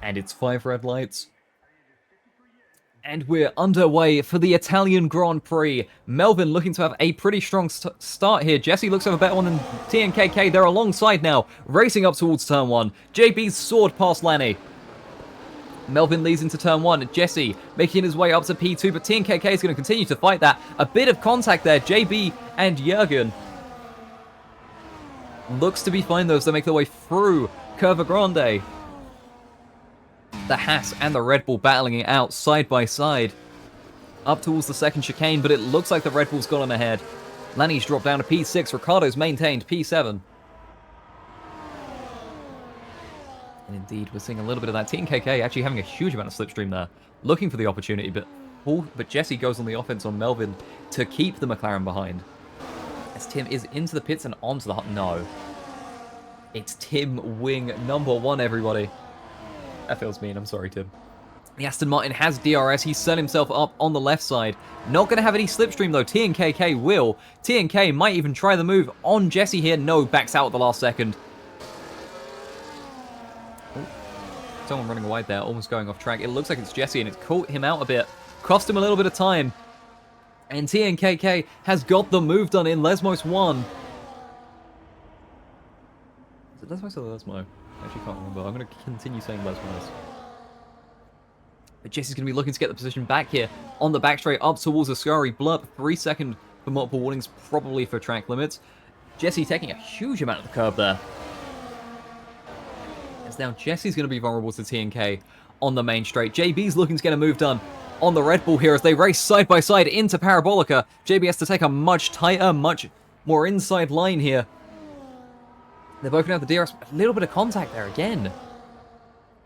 And it's 5 red lights. And we're underway for the Italian Grand Prix. Melvin looking to have a pretty strong start here. Jesse looks to have a better one than TNKK. They're alongside now, racing up towards turn 1. JB's soared past Lanny. Melvin leads into turn 1. Jesse making his way up to P2, but TNKK is going to continue to fight that. A bit of contact there. JB and Jürgen. Looks to be fine though as they make their way through Curva Grande. The Haas and the Red Bull battling it out side by side. Up towards the second chicane, but it looks like the Red Bull's got on ahead. Lanny's dropped down to P6. Ricciardo's maintained P7. And indeed, we're seeing a little bit of that. TNKK actually having a huge amount of slipstream there. Looking for the opportunity, but Jesse goes on the offense on Melvin to keep the McLaren behind. As Tim is into the pits and onto the... No. It's Tim Wing #1, everybody. That feels mean. I'm sorry, Tim. The Aston Martin has DRS. He's set himself up on the left side. Not going to have any slipstream, though. TNKK will. TNK might even try the move on Jesse here. No, backs out at the last second. Oh, someone running wide there, almost going off track. It looks like it's Jesse, and it's caught him out a bit. Cost him a little bit of time. And TNKK has got the move done in Lesmos 1. Is it Lesmos or Lesmo? I actually can't remember. I'm going to continue saying Lesmos. But Jesse's going to be looking to get the position back here on the back straight up towards Ascari. Blurb, 3 second for multiple warnings, probably for track limits. Jesse taking a huge amount of the curb there. As now Jesse's going to be vulnerable to TNK on the main straight. JB's looking to get a move done on the Red Bull here as they race side by side into Parabolica. JB has to take a much tighter, much more inside line here. They've opened out the DRS. A little bit of contact there again.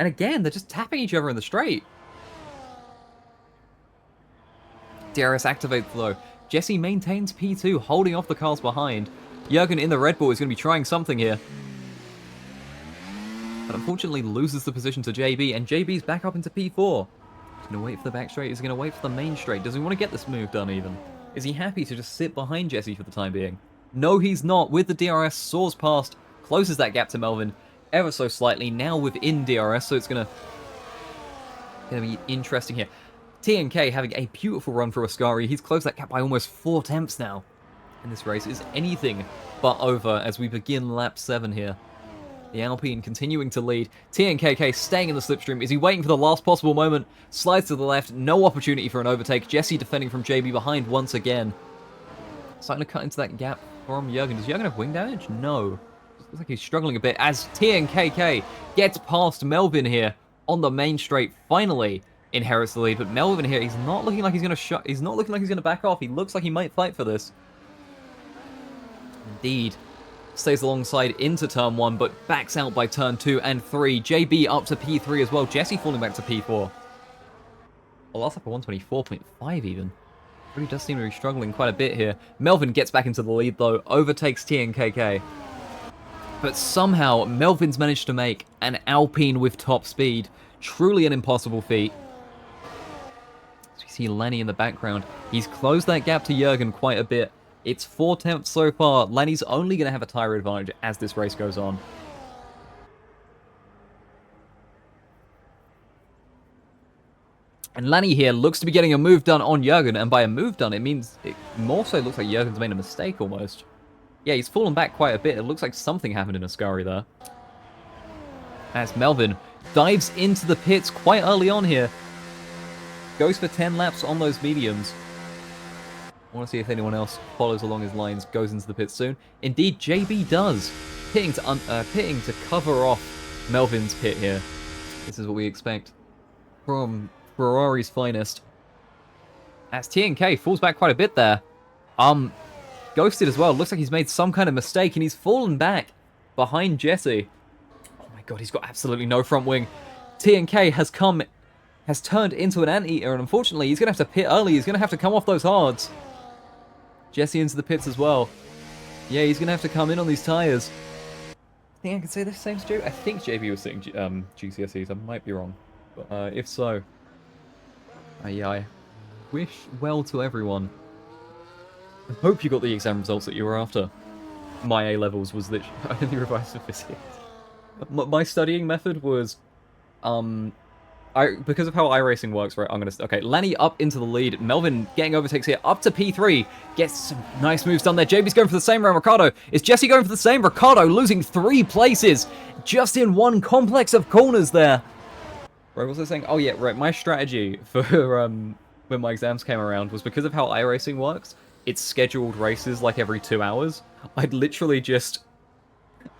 And again, they're just tapping each other in the straight. DRS activates though. Jesse maintains P2, holding off the cars behind. Jürgen in the Red Bull is going to be trying something here. But unfortunately loses the position to JB, and JB's back up into P4. He's going to wait for the back straight. He's going to wait for the main straight. Does he want to get this move done even? Is he happy to just sit behind Jesse for the time being? No, he's not. With the DRS, soars past, closes that gap to Melvin ever so slightly, now within DRS, so it's going to be interesting here. TNK having a beautiful run through Ascari. He's closed that gap by almost 4 tenths now. And this race is anything but over as we begin lap 7 here. The Alpine continuing to lead. TNKK staying in the slipstream. Is he waiting for the last possible moment? Slides to the left. No opportunity for an overtake. Jesse defending from JB behind once again. Starting to cut into that gap from Jürgen. Does Jürgen have wing damage? No. Looks like he's struggling a bit as TNKK gets past Melvin here on the main straight. Finally inherits the lead, but Melvin here, he's not looking like he's going to he's not looking like he's going to back off. He looks like he might fight for this. Indeed. Stays alongside into turn 1, but backs out by turn 2 and 3. JB up to P3 as well. Jesse falling back to P4. Well, last up at 124.5 even. Really does seem to be struggling quite a bit here. Melvin gets back into the lead though, overtakes TNKK. But somehow, Melvin's managed to make an Alpine with top speed. Truly an impossible feat. As we see Lenny in the background, he's closed that gap to Jürgen quite a bit. It's 4 tenths so far. Lenny's only going to have a tyre advantage as this race goes on. And Lenny here looks to be getting a move done on Jürgen, and by a move done, it means it more so looks like Jürgen's made a mistake almost. Yeah, he's fallen back quite a bit. It looks like something happened in Ascari there. As Melvin dives into the pits quite early on here. Goes for 10 laps on those mediums. I want to see if anyone else follows along his lines, goes into the pits soon. Indeed, JB does. Pitting to cover off Melvin's pit here. This is what we expect from Ferrari's finest. As TNK falls back quite a bit there. Ghosted as well. Looks like he's made some kind of mistake, and he's fallen back behind Jesse. Oh my god, he's got absolutely no front wing. TNK has turned into an anteater, and unfortunately, he's going to have to pit early. He's going to have to come off those hards. Jesse into the pits as well. Yeah, he's going to have to come in on these tyres. I think I can say the same, Stu. I think JB was sitting GCSEs. I might be wrong. But if so, yeah, I wish well to everyone. I hope you got the exam results that you were after. My A-levels was literally... I only revised for physics. My studying method was Because of how iRacing works, right, I'm gonna... Okay, Lenny up into the lead. Melvin getting overtakes here, up to P3. Gets some nice moves done there. JB's going for the same round. Ricardo. Is Jesse going for the same? Ricardo losing 3 places just in one complex of corners there. Right, what was I saying? Oh, yeah, right. My strategy for when my exams came around was because of how iRacing works. It's scheduled races like every 2 hours. I'd literally just...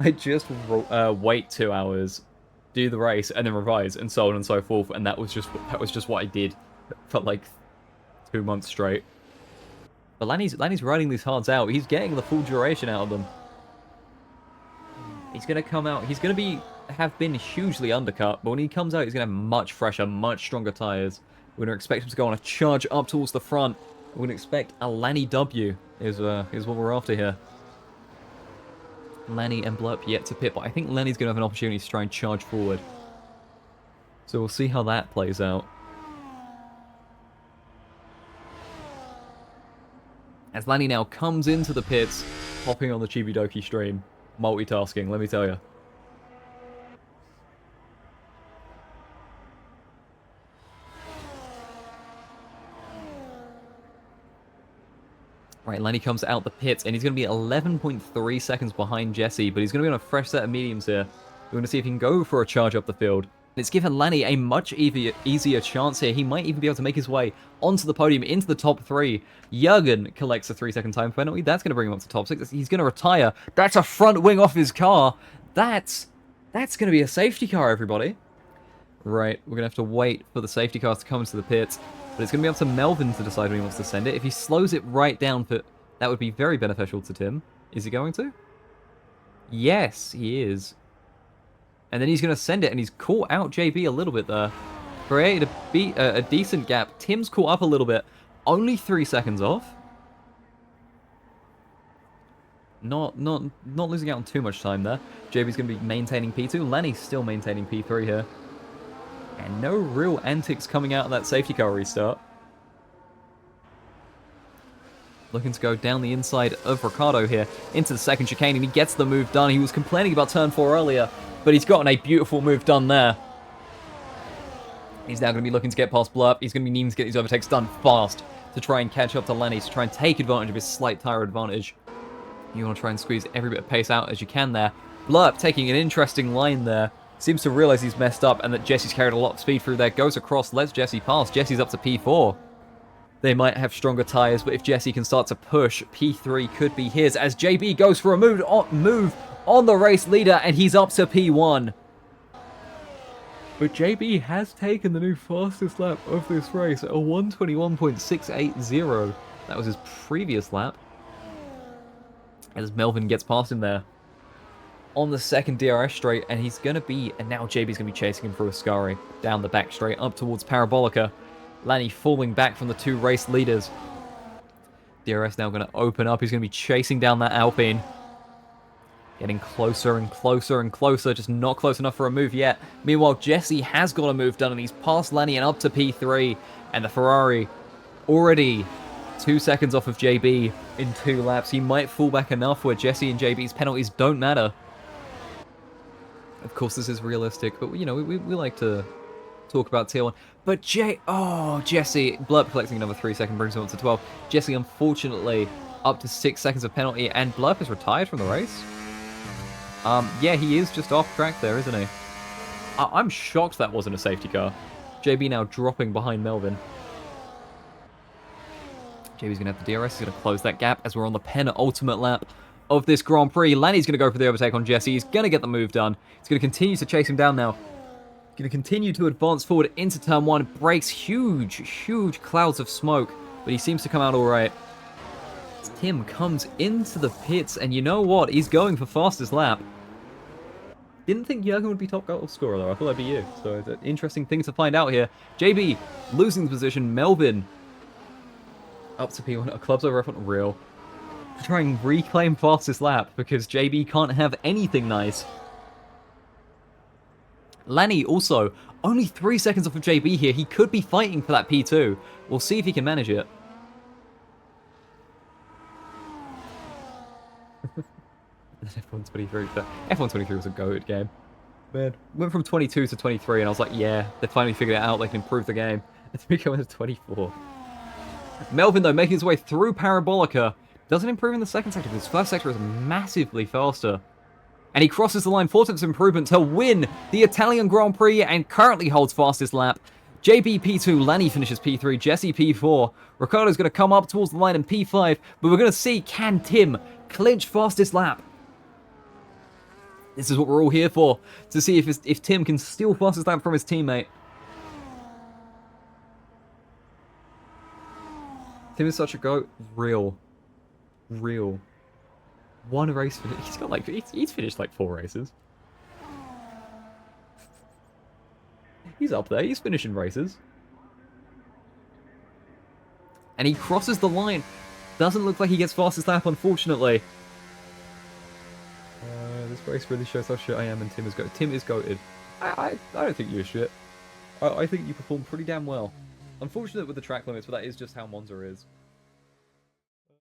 wait 2 hours, do the race, and then revise, and so on and so forth. And that was just what I did for like 2 months straight. But Lanny's riding these hards out. He's getting the full duration out of them. He's gonna come out. He's gonna have been hugely undercut, but when he comes out, he's gonna have much fresher, much stronger tires. We're gonna expect him to go on a charge up towards the front. We're gonna expect a Lanny W is what we're after here. Lenny and Blurp yet to pit, but I think Lenny's going to have an opportunity to try and charge forward. So we'll see how that plays out. As Lenny now comes into the pits, hopping on the Chibidoki stream. Multitasking, let me tell you. Right, Lenny comes out the pits, and he's going to be 11.3 seconds behind Jesse, but he's going to be on a fresh set of mediums here. We're going to see if he can go for a charge up the field. It's given Lenny a much easier chance here. He might even be able to make his way onto the podium, into the top 3. Jurgen collects a 3-second time penalty. That's going to bring him up to top 6. He's going to retire. That's a front wing off his car. That's going to be a safety car, everybody. Right, we're going to have to wait for the safety cars to come into the pits. But it's going to be up to Melvin to decide when he wants to send it. If he slows it right down, that would be very beneficial to Tim. Is he going to? Yes, he is. And then he's going to send it, and he's caught out JB a little bit there. Created a decent gap. Tim's caught up a little bit. Only 3 seconds off. Not losing out on too much time there. JB's going to be maintaining P2. Lenny's still maintaining P3 here. And no real antics coming out of that safety car restart. Looking to go down the inside of Ricardo here into the second chicane, and he gets the move done. He was complaining about turn 4 earlier, but he's gotten a beautiful move done there. He's now going to be looking to get past Blurp. He's going to be needing to get these overtakes done fast to try and catch up to Lenny, to try and take advantage of his slight tire advantage. You want to try and squeeze every bit of pace out as you can there. Blurp taking an interesting line there. Seems to realize he's messed up and that Jesse's carried a lot of speed through there. Goes across, lets Jesse pass. Jesse's up to P4. They might have stronger tires, but if Jesse can start to push, P3 could be his as JB goes for a move on the race leader, and he's up to P1. But JB has taken the new fastest lap of this race at a 1:21.680. That was his previous lap. As Melvin gets past him there on the second DRS straight, and he's going to be, and now JB's going to be chasing him through Ascari, down the back straight, up towards Parabolica. Lanny falling back from the 2 race leaders. DRS now going to open up. He's going to be chasing down that Alpine. Getting closer and closer and closer, just not close enough for a move yet. Meanwhile, Jesse has got a move done, and he's past Lanny and up to P3. And the Ferrari already 2 seconds off of JB in 2 laps. He might fall back enough where Jesse and JB's penalties don't matter. Of course, this is realistic, but, you know, we like to talk about tier 1. But Jesse, Blurp collecting another 3 seconds, brings him up to 12. Jesse, unfortunately, up to 6 seconds of penalty, and Blurp is retired from the race. Yeah, he is just off track there, isn't he? I'm shocked that wasn't a safety car. JB now dropping behind Melvin. JB's going to have the DRS. He's going to close that gap as we're on the penultimate lap of this Grand Prix. Lanny's going to go for the overtake on Jesse. He's going to get the move done. He's going to continue to chase him down now. Going to continue to advance forward into turn 1. Breaks huge clouds of smoke, but he seems to come out all right. Tim comes into the pits, and you know what? He's going for fastest lap. Didn't think Jurgen would be top goal scorer, though. I thought that'd be you. So it's an interesting thing to find out here. JB losing the position. Melvin up to P1. A club's over effort real. To try and reclaim fastest lap because JB can't have anything nice. Lanny also only 3 seconds off of JB here. He could be fighting for that P2. We'll see if he can manage it. F1 23. F1 23 was a GOAT game. Man, went from 22 to 23, and I was like, yeah, they finally figured it out. They can improve the game. It's becoming a 24. Melvin, though, making his way through Parabolica, doesn't improve in the second sector, but his first sector is massively faster. And he crosses the line, 4 tenths improvement to win the Italian Grand Prix and currently holds fastest lap. JB P2, Lanny finishes P3, Jesse P4. Ricardo's going to come up towards the line in P5, but we're going to see, can Tim clinch fastest lap? This is what we're all here for, to see if Tim can steal fastest lap from his teammate. Tim is such a goat. Real. One race finish. He's got like, he's finished like 4 races. He's up there. He's finishing races. And he crosses the line. Doesn't look like he gets fastest lap, unfortunately. This race really shows how shit I am, and Tim is goated. Tim is goated. I don't think you're shit. I think you performed pretty damn well. Unfortunate with the track limits, but that is just how Monza is.